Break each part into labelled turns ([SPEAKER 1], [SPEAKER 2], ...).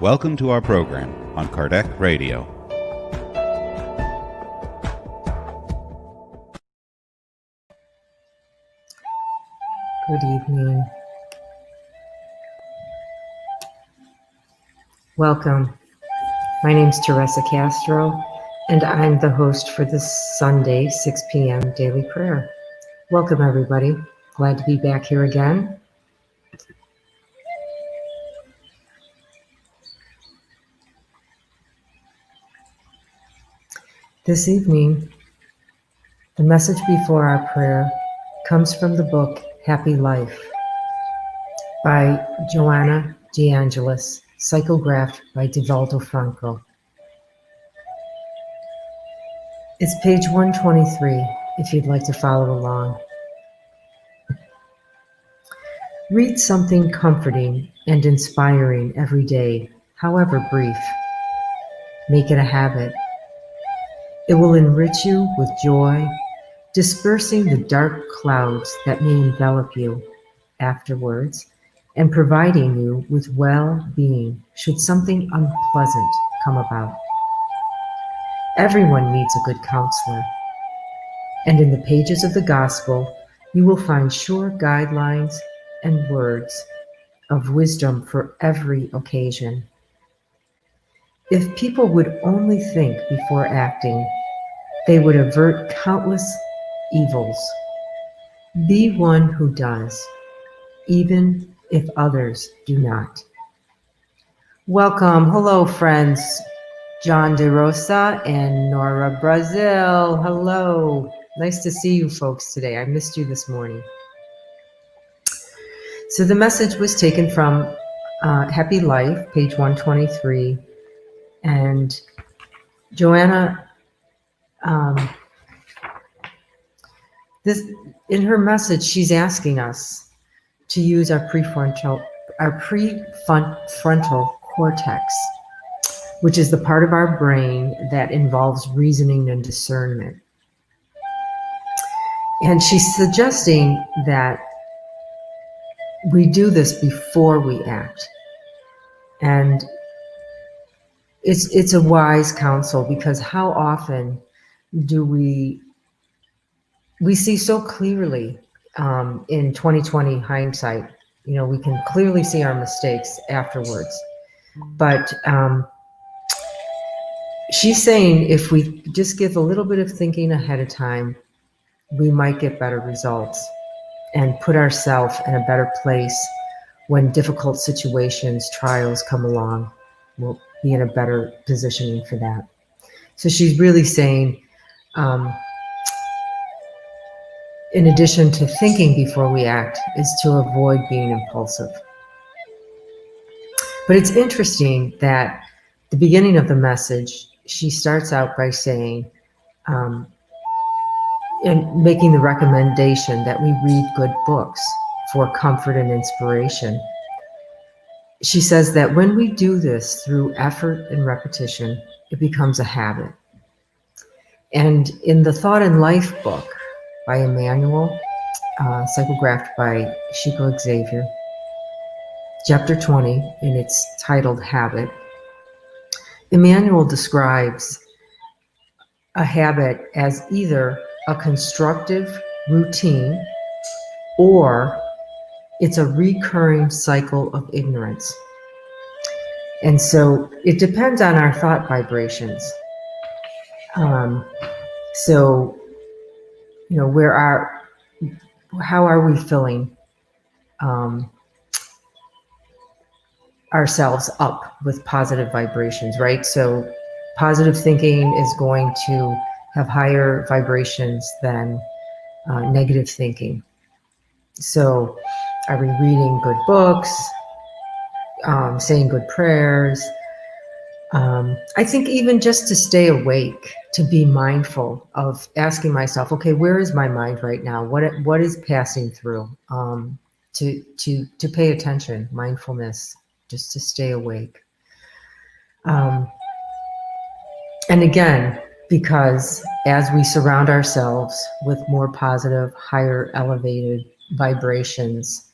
[SPEAKER 1] Welcome to our program on Kardec Radio.
[SPEAKER 2] Good evening. Welcome. My name is Teresa Castro, and I'm the host for this Sunday, 6 p.m. daily prayer. Welcome, everybody. Glad to be back here again. This evening, the message before our prayer comes from the book Happy Life by Joanna de Ângelis, psychographed by Divaldo Franco. It's page 123, if you'd like to follow along. Read something comforting and inspiring every day, however brief. Make it a habit. It will enrich you with joy, dispersing the dark clouds that may envelop you afterwards, and providing you with well-being should something unpleasant come about. Everyone needs a good counselor, and in the pages of the Gospel, you will find sure guidelines and words of wisdom for every occasion. If people would only think before acting, they would avert countless evils. Be one who does, even if others do not. Welcome. Hello, friends. John De Rosa and Nora Brazil. Hello. Nice to see you folks today. I missed you this morning. So the message was taken from Happy Life, page 123. And Joanna, in her message, she's asking us to use our prefrontal cortex, which is the part of our brain that involves reasoning and discernment. And she's suggesting that we do this before we act. And it's a wise counsel, because how often do we see so clearly in 2020 hindsight, we can clearly see our mistakes afterwards. But she's saying if we just give a little bit of thinking ahead of time, we might get better results and put ourselves in a better place when difficult situations, trials come along. We'll be in a better positioning for that. So she's really saying, in addition to thinking before we act, is to avoid being impulsive. But it's interesting that the beginning of the message, she starts out by saying, and making the recommendation that we read good books for comfort and inspiration. She says that when we do this through effort and repetition, it becomes a habit. And in the Thought and Life book by Emmanuel, psychographed by Chico Xavier, chapter 20, and it's titled Habit, Emmanuel describes a habit as either a constructive routine or it's a recurring cycle of ignorance. And so it depends on our thought vibrations. How are we filling ourselves up with positive vibrations, right? So positive thinking is going to have higher vibrations than negative thinking. So are we reading good books, saying good prayers? I think even just to stay awake, to be mindful of asking myself, okay, where is my mind right now? What is passing through? To pay attention, mindfulness, just to stay awake. And again, because as we surround ourselves with more positive, higher elevated vibrations,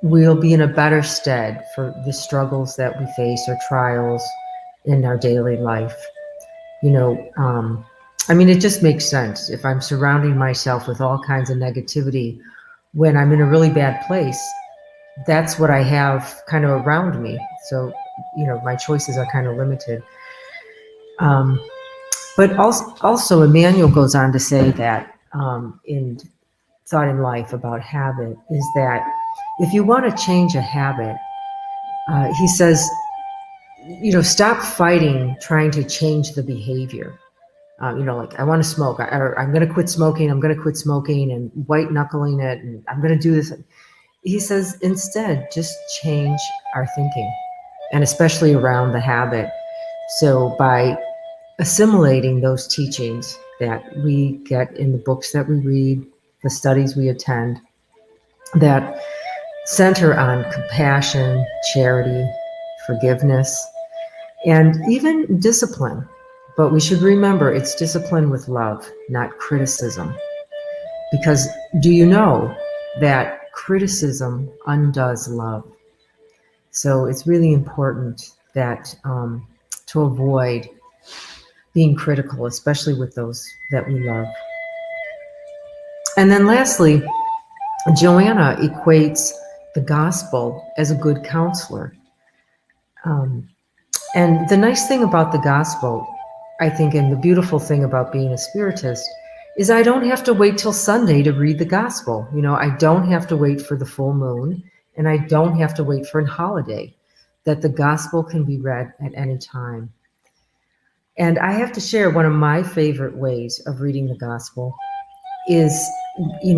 [SPEAKER 2] we'll be in a better stead for the struggles that we face or trials in our daily life. It just makes sense. If I'm surrounding myself with all kinds of negativity when I'm in a really bad place, that's what I have kind of around me. So, my choices are kind of limited. But also, Emmanuel goes on to say that in Thought in Life about habit is that if you want to change a habit, he says, stop fighting trying to change the behavior. Like I want to smoke, or I'm going to quit smoking. I'm going to quit smoking and white knuckling it, and I'm going to do this. He says instead, just change our thinking, and especially around the habit. So by assimilating those teachings that we get in the books that we read, the studies we attend, that center on compassion, charity, forgiveness, and even discipline. But we should remember it's discipline with love, not criticism. Because do you know that criticism undoes love? So it's really important that to avoid being critical, especially with those that we love. And then lastly, Joanna equates the gospel as a good counselor. And the nice thing about the gospel, I think, and the beautiful thing about being a spiritist, is I don't have to wait till Sunday to read the gospel. I don't have to wait for the full moon, and I don't have to wait for a holiday, that the gospel can be read at any time. And I have to share one of my favorite ways of reading the gospel is,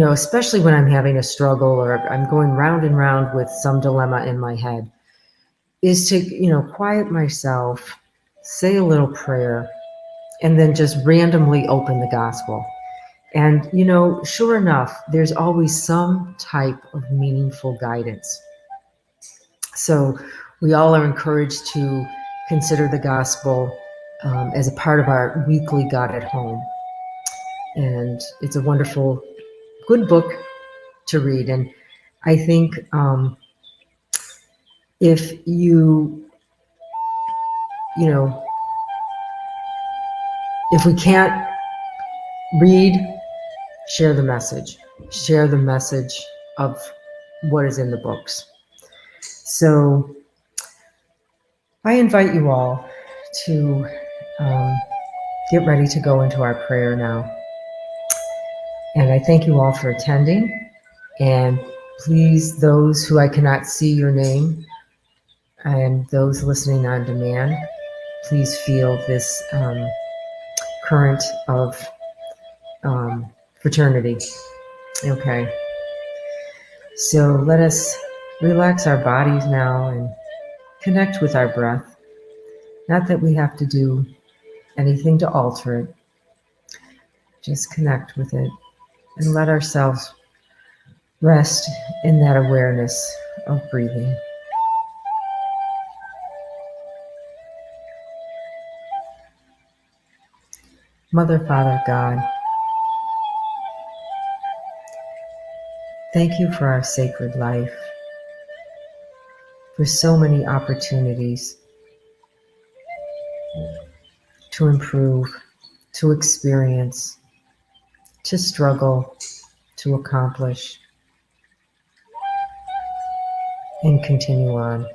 [SPEAKER 2] especially when I'm having a struggle or I'm going round and round with some dilemma in my head, is to, quiet myself, say a little prayer, and then just randomly open the gospel. And, sure enough, there's always some type of meaningful guidance. So we all are encouraged to consider the gospel as a part of our weekly God at Home. And it's a wonderful, good book to read. And I think if if we can't read, share the message. Share the message of what is in the books. So I invite you all to get ready to go into our prayer now. And I thank you all for attending. And please, those who I cannot see your name and those listening on demand, please feel this current of fraternity. Okay. So let us relax our bodies now and connect with our breath. Not that we have to do anything to alter it. Just connect with it and let ourselves rest in that awareness of breathing. Mother, Father, God, thank you for our sacred life, for so many opportunities to improve, to experience, to struggle, to accomplish, and continue on.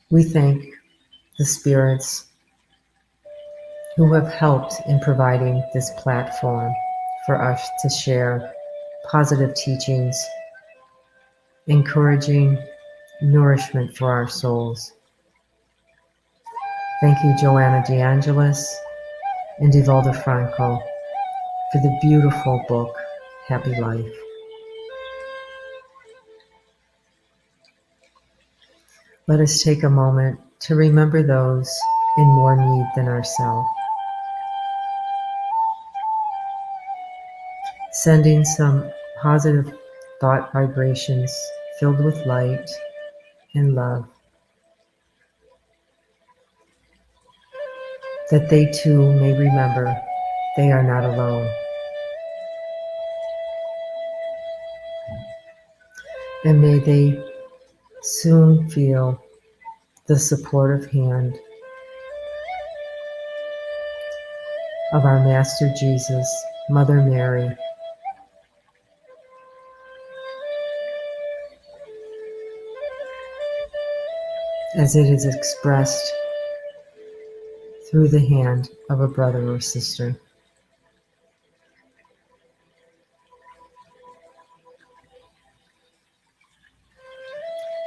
[SPEAKER 2] We thank the spirits who have helped in providing this platform for us to share positive teachings, encouraging nourishment for our souls. Thank you, Joanna de Ângelis and Divaldo Franco, for the beautiful book, Happy Life. Let us take a moment to remember those in more need than ourselves. Sending some positive thought vibrations filled with light and love, that they too may remember they are not alone. And may they soon feel the supportive hand of our Master Jesus, Mother Mary, as it is expressed through the hand of a brother or sister.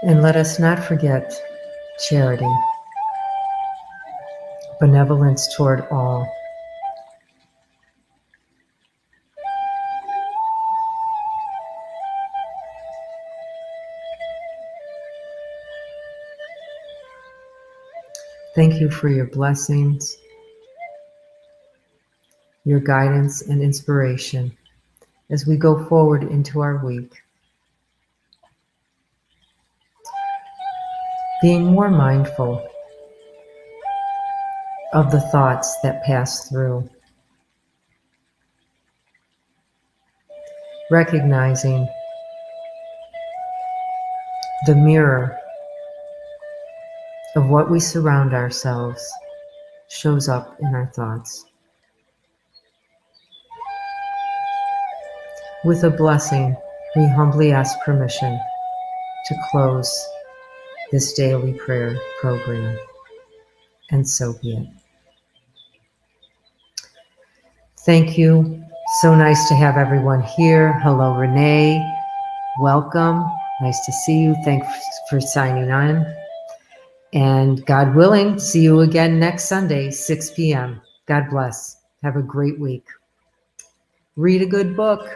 [SPEAKER 2] And let us not forget charity, benevolence toward all. Thank you for your blessings, your guidance and inspiration as we go forward into our week. Being more mindful of the thoughts that pass through, recognizing the mirror of what we surround ourselves shows up in our thoughts. With a blessing, we humbly ask permission to close this daily prayer program, and so be it. Thank you. So nice to have everyone here. Hello, Renee. Welcome. Nice to see you. Thanks for signing on. And God willing, see you again next Sunday, 6 p.m. God bless. Have a great week. Read a good book.